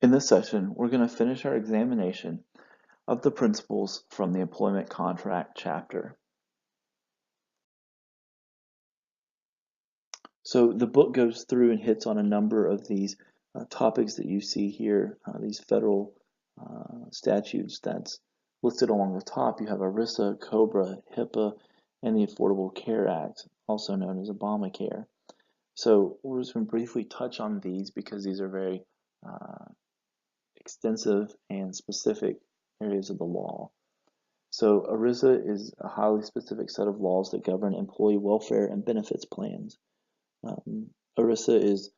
In this session, we're going to finish our examination of the principles from the employment contract chapter. So the book goes through and hits on a number of these topics that you see here, these federal statutes that's listed along the top. You have ERISA, COBRA, HIPAA, and the Affordable Care Act, also known as Obamacare. So we're just going to briefly touch on these because these are very extensive and specific areas of the law. So ERISA is a highly specific set of laws that govern employee welfare and benefits plans. ERISA is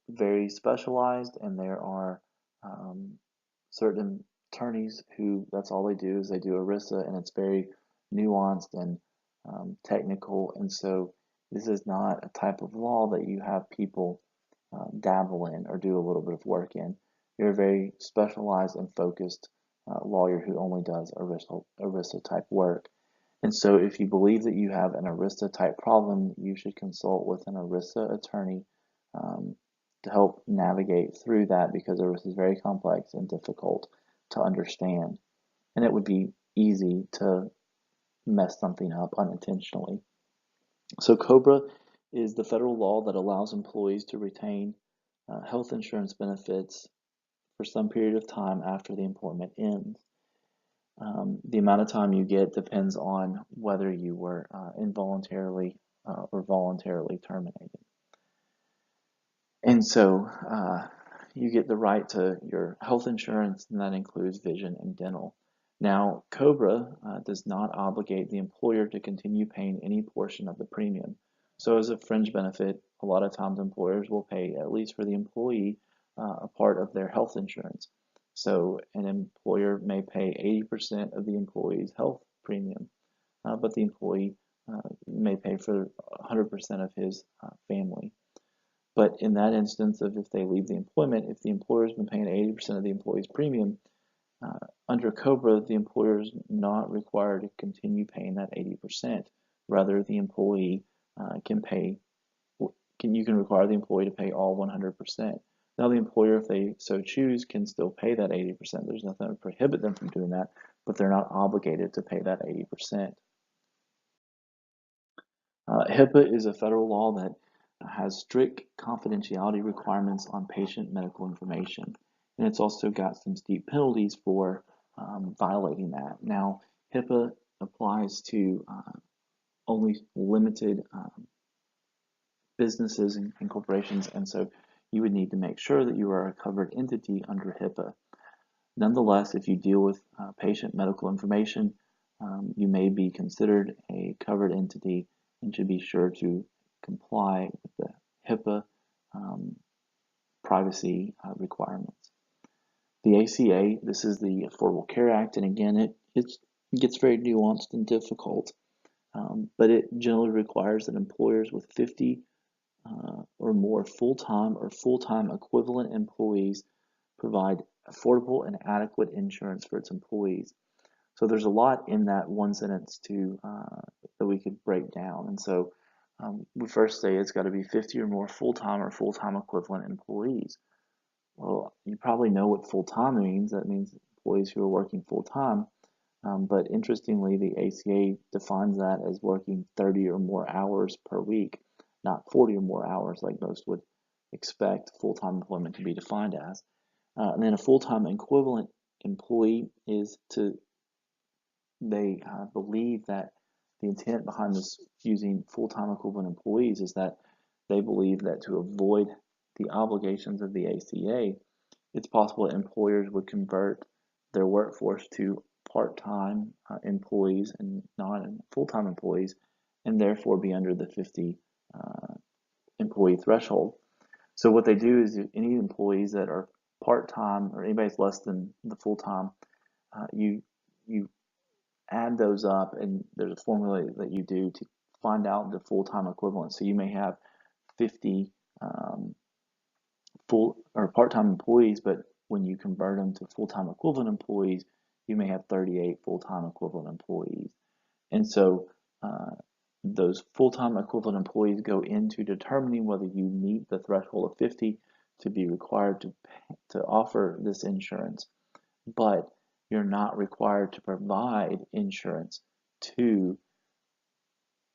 very specialized, and there are certain attorneys who that's all they do is they do ERISA, and it's very nuanced and technical. And so this is not a type of law that you have people dabble in or do a little bit of work in. You're a very specialized and focused lawyer who only does ERISA type work. And so if you believe that you have an ERISA type problem, you should consult with an ERISA attorney to help navigate through that, because ERISA is very complex and difficult to understand. And it would be easy to mess something up unintentionally. So COBRA is the federal law that allows employees to retain health insurance benefits for some period of time after the employment ends. The amount of time you get depends on whether you were involuntarily or voluntarily terminated. And so you get the right to your health insurance, and that includes vision and dental. Now, COBRA does not obligate the employer to continue paying any portion of the premium. So as a fringe benefit, a lot of times employers will pay, at least for the employee, a part of their health insurance. So an employer may pay 80% of the employee's health premium, but the employee may pay for 100% of his family. But in that instance of if they leave the employment, if the employer's been paying 80% of the employee's premium, under COBRA, the employer is not required to continue paying that 80%. Rather, the employee you can require the employee to pay all 100%. Now, the employer, if they so choose, can still pay that 80%. There's nothing to prohibit them from doing that, but they're not obligated to pay that 80%. HIPAA is a federal law that has strict confidentiality requirements on patient medical information, and it's also got some steep penalties for violating that. Now, HIPAA applies to only limited businesses and corporations, and so you would need to make sure that you are a covered entity under HIPAA. Nonetheless, if you deal with patient medical information, you may be considered a covered entity and should be sure to comply with the HIPAA privacy requirements. The ACA, this is the Affordable Care Act, and again, it gets very nuanced and difficult, but it generally requires that employers with 50 or more full-time or full-time equivalent employees provide affordable and adequate insurance for its employees. So there's a lot in that one sentence that we could break down. And so we first say it's got to be 50 or more full-time or full-time equivalent employees. Well, you probably know what full-time means. That means employees who are working full-time. But interestingly, the ACA defines that as working 30 or more hours per week, not 40 or more hours like most would expect full-time employment to be defined as. And then a full-time equivalent employee they believe that the intent behind this using full-time equivalent employees is that they believe that to avoid the obligations of the ACA, it's possible that employers would convert their workforce to part-time employees and non-full-time employees, and therefore be under the 50 employee threshold. So what they do is any employees that are part-time or anybody's less than the full-time, you add those up, and there's a formula that you do to find out the full-time equivalent. So you may have 50 full or part-time employees, but when you convert them to full-time equivalent employees, you may have 38 full-time equivalent employees. And so those full-time equivalent employees go into determining whether you meet the threshold of 50 to be required to offer this insurance, but you're not required to provide insurance to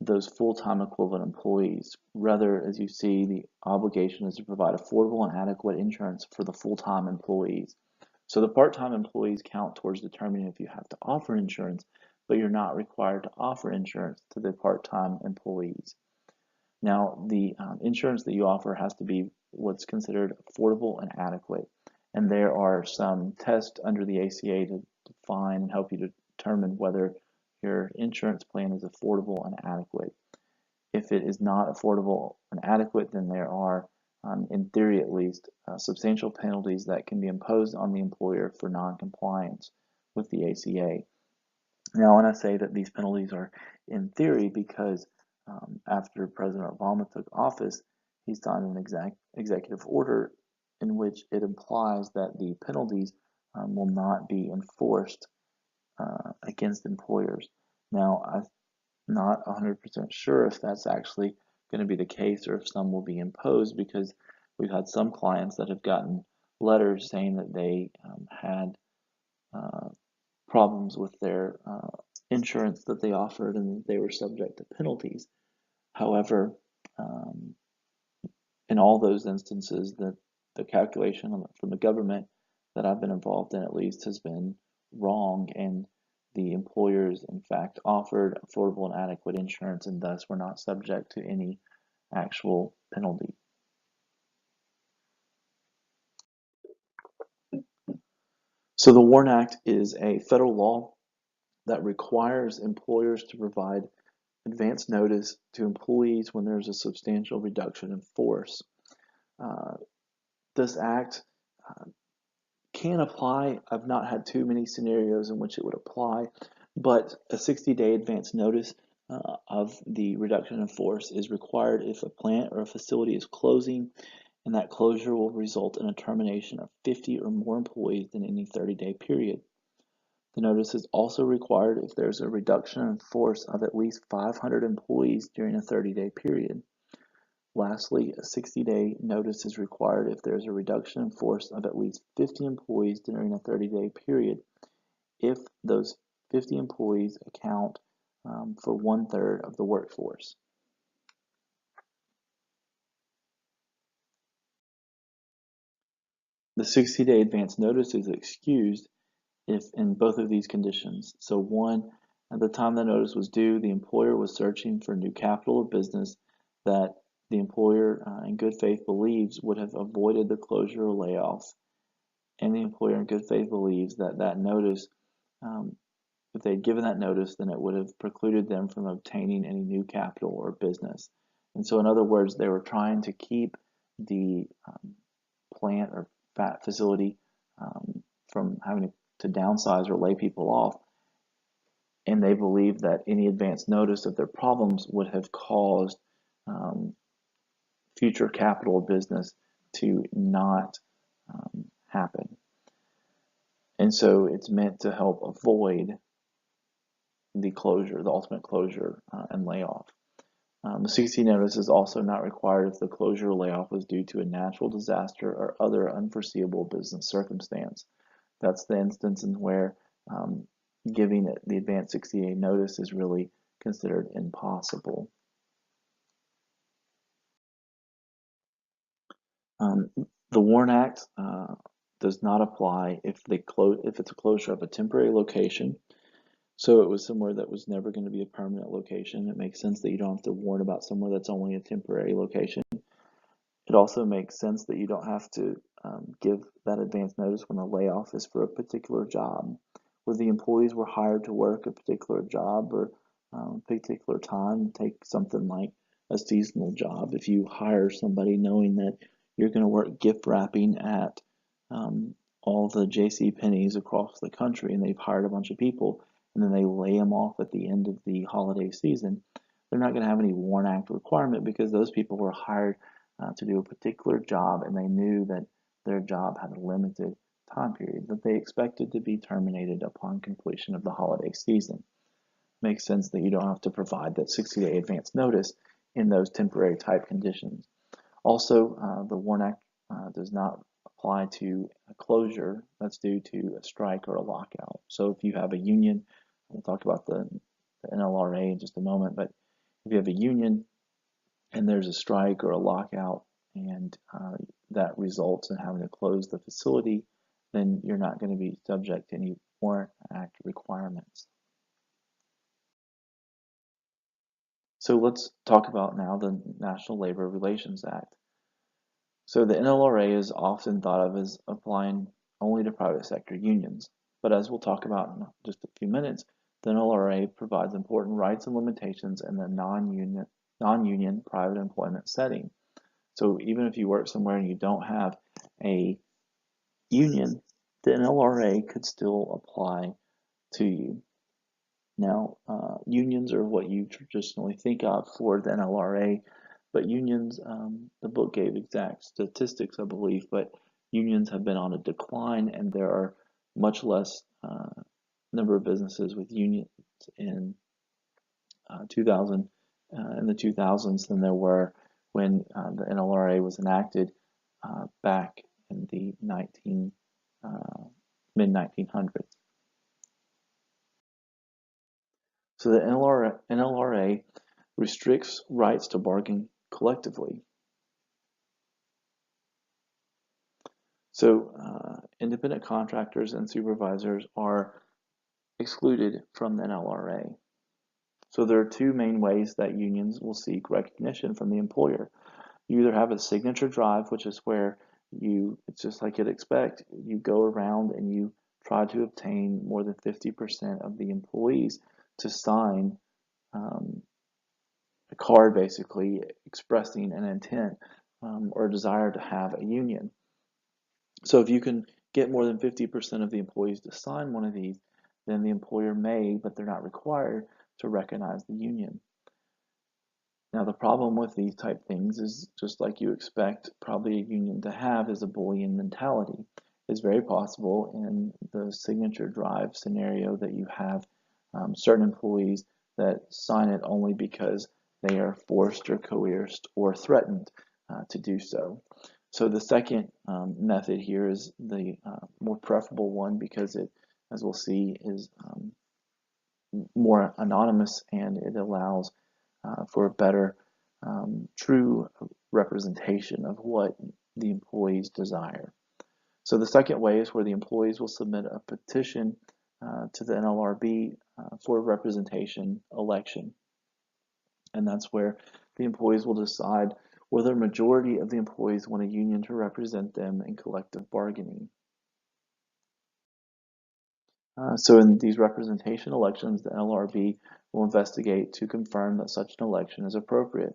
those full-time equivalent employees. Rather, as you see, the obligation is to provide affordable and adequate insurance for the full-time employees. So the part-time employees count towards determining if you have to offer insurance, but you're not required to offer insurance to the part-time employees. Now, the insurance that you offer has to be what's considered affordable and adequate. And there are some tests under the ACA to define and help you determine whether your insurance plan is affordable and adequate. If it is not affordable and adequate, then there are, in theory at least, substantial penalties that can be imposed on the employer for non-compliance with the ACA. Now, when I say that these penalties are in theory, because after President Obama took office, he signed an executive order in which it implies that the penalties will not be enforced against employers. Now, I'm not 100% sure if that's actually going to be the case or if some will be imposed, because we've had some clients that have gotten letters saying that they had problems with their insurance that they offered and they were subject to penalties. However, in all those instances, the calculation from the government that I've been involved in at least has been wrong, and the employers in fact offered affordable and adequate insurance and thus were not subject to any actual penalty. So the WARN Act is a federal law that requires employers to provide advance notice to employees when there's a substantial reduction in force. This act can apply. I've not had too many scenarios in which it would apply, but a 60-day advance notice of the reduction in force is required if a plant or a facility is closing, and that closure will result in a termination of 50 or more employees in any 30-day period. The notice is also required if there's a reduction in force of at least 500 employees during a 30-day period. Lastly, a 60-day notice is required if there's a reduction in force of at least 50 employees during a 30-day period, if those 50 employees account for 1/3 of the workforce. The 60-day advance notice is excused if in both of these conditions. So one, at the time the notice was due, the employer was searching for new capital or business that the employer in good faith believes would have avoided the closure or layoff, and the employer in good faith believes that that notice, if they'd given that notice, then it would have precluded them from obtaining any new capital or business. And so in other words, they were trying to keep the plant or facility from having to downsize or lay people off, and they believe that any advance notice of their problems would have caused future capital business to not happen. And so it's meant to help avoid the closure, the ultimate closure and layoff. The 60 notice is also not required if the closure or layoff was due to a natural disaster or other unforeseeable business circumstance. That's the instance in where giving the advance 60-day notice is really considered impossible. The WARN Act does not apply if it's a closure of a temporary location. So it was somewhere that was never going to be a permanent location. It makes sense that you don't have to warn about somewhere that's only a temporary location. It also makes sense that you don't have to give that advance notice when a layoff is for a particular job, where the employees were hired to work a particular job or a particular time. Take something like a seasonal job. If you hire somebody knowing that you're going to work gift wrapping at all the JCPenney's across the country, and they've hired a bunch of people, and then they lay them off at the end of the holiday season, they're not going to have any WARN Act requirement because those people were hired to do a particular job, and they knew that their job had a limited time period that they expected to be terminated upon completion of the holiday season. Makes sense that you don't have to provide that 60-day advance notice in those temporary type conditions. Also, the WARN Act does not apply to a closure that's due to a strike or a lockout. So if you have a union, we'll talk about the NLRA in just a moment, but if you have a union and there's a strike or a lockout and that results in having to close the facility, then you're not going to be subject to any Warrant Act requirements. So let's talk about now the National Labor Relations Act. So the NLRA is often thought of as applying only to private sector unions, but as we'll talk about in just a few minutes, the NLRA provides important rights and limitations in the non-union private employment setting. So even if you work somewhere and you don't have a union, the NLRA could still apply to you. Now, unions are what you traditionally think of for the NLRA, but unions, the book gave exact statistics, I believe, but unions have been on a decline, and there are much less number of businesses with unions in 2000 in the 2000s than there were when the NLRA was enacted back in the mid 1900s. So the NLRA restricts rights to bargain collectively. So independent contractors and supervisors are excluded from the NLRA. So there are two main ways that unions will seek recognition from the employer. You either have a signature drive, which is where it's just like you'd expect, you go around and you try to obtain more than 50% of the employees to sign a card basically expressing an intent or a desire to have a union. So if you can get more than 50% of the employees to sign one of these, then the employer may, but they're not required, to recognize the union. Now the problem with these type things is just like you expect probably a union to have is a bullying mentality. It's very possible in the signature drive scenario that you have certain employees that sign it only because they are forced or coerced or threatened to do so. So the second method here is the more preferable one because it, as we'll see, is more anonymous and it allows for a better true representation of what the employees desire. So the second way is where the employees will submit a petition to the NLRB for a representation election. And that's where the employees will decide whether a majority of the employees want a union to represent them in collective bargaining. So in these representation elections, the NLRB will investigate to confirm that such an election is appropriate.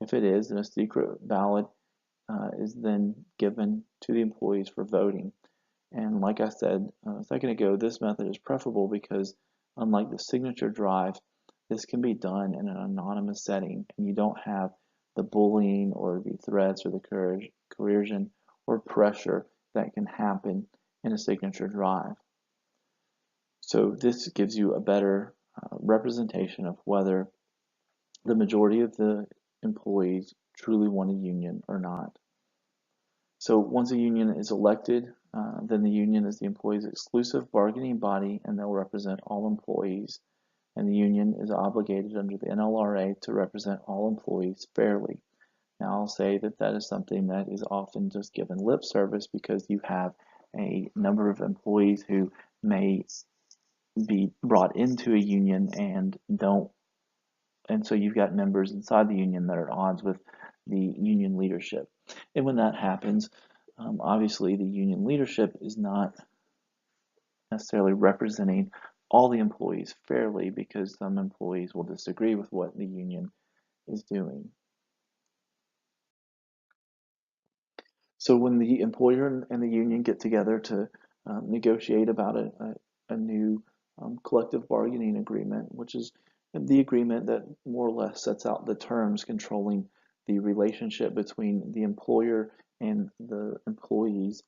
If it is, then a secret ballot is then given to the employees for voting. And like I said a second ago, this method is preferable because unlike the signature drive, this can be done in an anonymous setting and you don't have the bullying or the threats or the coercion or pressure that can happen in a signature drive. So this gives you a better representation of whether the majority of the employees truly want a union or not. So once a union is elected, then the union is the employee's exclusive bargaining body and they'll represent all employees. And the union is obligated under the NLRA to represent all employees fairly. Now I'll say that that is something that is often just given lip service because you have a number of employees who may be brought into a union and don't, and so you've got members inside the union that are at odds with the union leadership. And when that happens, obviously the union leadership is not necessarily representing all the employees fairly because some employees will disagree with what the union is doing. So when the employer and the union get together to negotiate about a new collective bargaining agreement, which is the agreement that more or less sets out the terms controlling the relationship between the employer and the employees,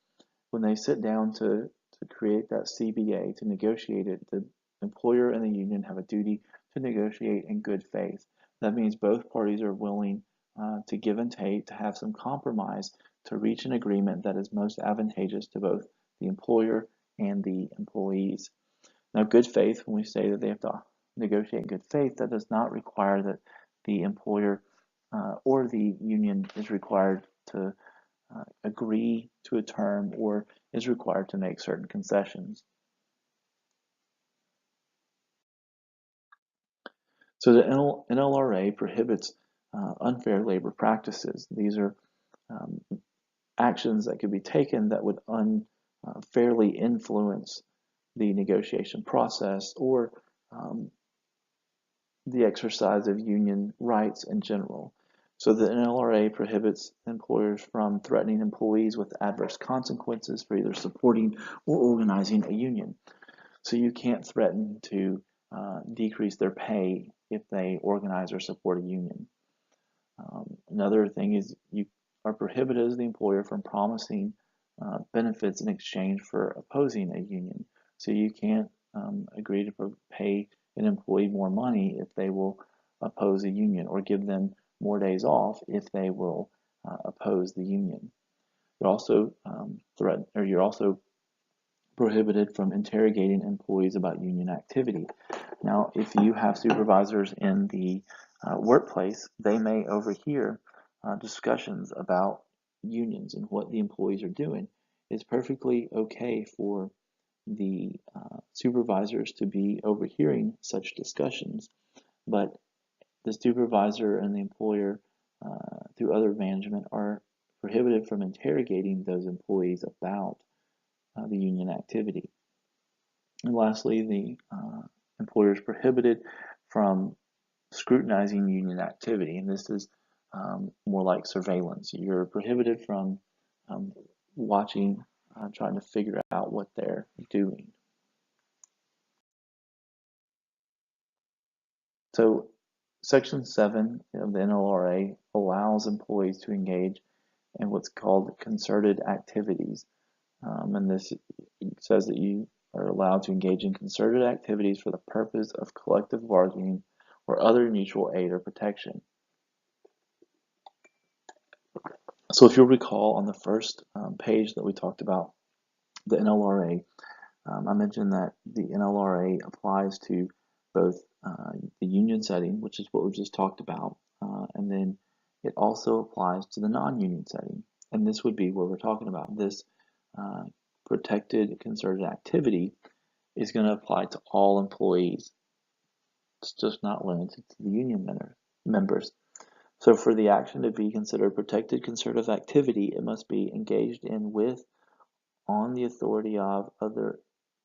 when they sit down to create that CBA, to negotiate it, the employer and the union have a duty to negotiate in good faith. That means both parties are willing to give and take, to have some compromise to reach an agreement that is most advantageous to both the employer and the employees. Now, good faith, when we say that they have to negotiate in good faith, that does not require that the employer or the union is required to agree to a term or is required to make certain concessions. So the NLRA prohibits unfair labor practices. These are um, actions that could be taken that would unfairly influence the negotiation process or the exercise of union rights in general. So the NLRA prohibits employers from threatening employees with adverse consequences for either supporting or organizing a union. So you can't threaten to decrease their pay if they organize or support a union. Another thing is you are prohibited as the employer from promising benefits in exchange for opposing a union. So you can't agree to pay an employee more money if they will oppose a union, or give them more days off if they will oppose the union. You're also you're also prohibited from interrogating employees about union activity. Now, if you have supervisors in the workplace, they may overhear discussions about unions and what the employees are doing. It's perfectly okay for the supervisors to be overhearing such discussions, but the supervisor and the employer, through other management, are prohibited from interrogating those employees about the union activity. And lastly, the employer is prohibited from scrutinizing union activity, and this is more like surveillance. You're prohibited from watching, trying to figure out what they're doing. So Section 7 of the NLRA allows employees to engage in what's called concerted activities. And this says that you are allowed to engage in concerted activities for the purpose of collective bargaining or other mutual aid or protection. So if you'll recall on the first page that we talked about the NLRA, I mentioned that the NLRA applies to both the union setting, which is what we just talked about, and then it also applies to the non-union setting. And this would be what we're talking about. This protected concerted activity is going to apply to all employees. It's just not limited to the union members. So for the action to be considered protected concerted activity, it must be engaged in with, on the authority of other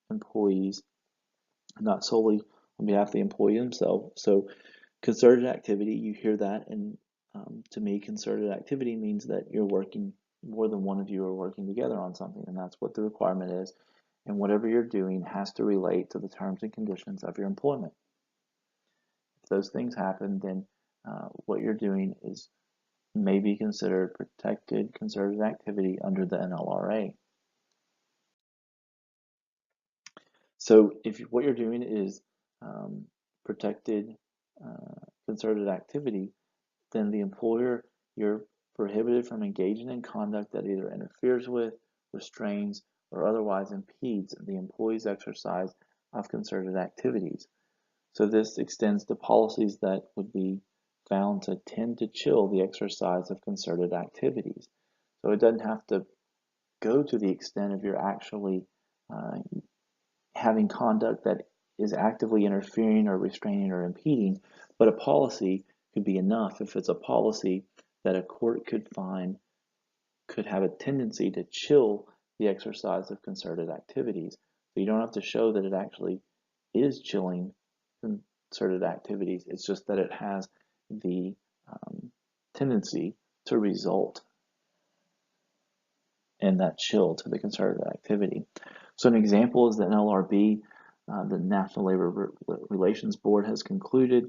employees, not solely on behalf of the employee himself. So concerted activity, you hear that, and to me, concerted activity means that you're working, more than one of you are working together on something, and that's what the requirement is. And whatever you're doing has to relate to the terms and conditions of your employment. If those things happen, then what you're doing is may be considered protected concerted activity under the NLRA. So if what you're doing is protected concerted activity, then the employer, you're prohibited from engaging in conduct that either interferes with, restrains, or otherwise impedes the employee's exercise of concerted activities. So this extends to policies that would be found to tend to chill the exercise of concerted activities. So it doesn't have to go to the extent of you're actually having conduct that is actively interfering or restraining or impeding, but a policy could be enough if it's a policy that a court could find could have a tendency to chill the exercise of concerted activities. So you don't have to show that it actually is chilling concerted activities. It's just that it has the tendency to result in that chill to the concerted activity. So an example is the NLRB, the National Labor Relations Board, has concluded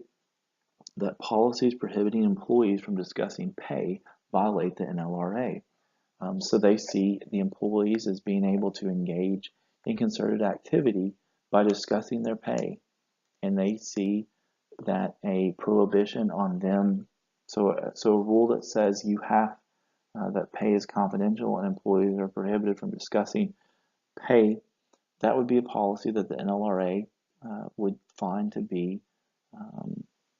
that policies prohibiting employees from discussing pay violate the NLRA. So they see the employees as being able to engage in concerted activity by discussing their pay. And they see that a prohibition on them, so a rule that says you have that pay is confidential and employees are prohibited from discussing pay, that would be a policy that the NLRA would find to be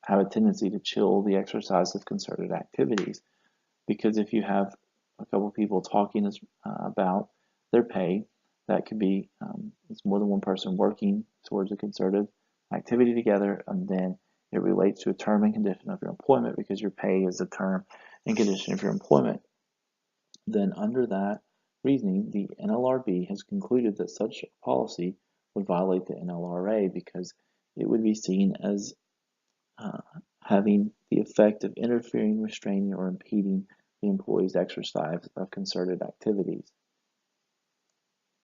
have a tendency to chill the exercise of concerted activities. Because if you have a couple people talking about their pay, that could be it's more than one person working towards a concerted activity together, and then it relates to a term and condition of your employment because your pay is a term and condition of your employment. Then under that reasoning, the NLRB has concluded that such a policy would violate the NLRA because it would be seen as having the effect of interfering, restraining, or impeding the employee's exercise of concerted activities.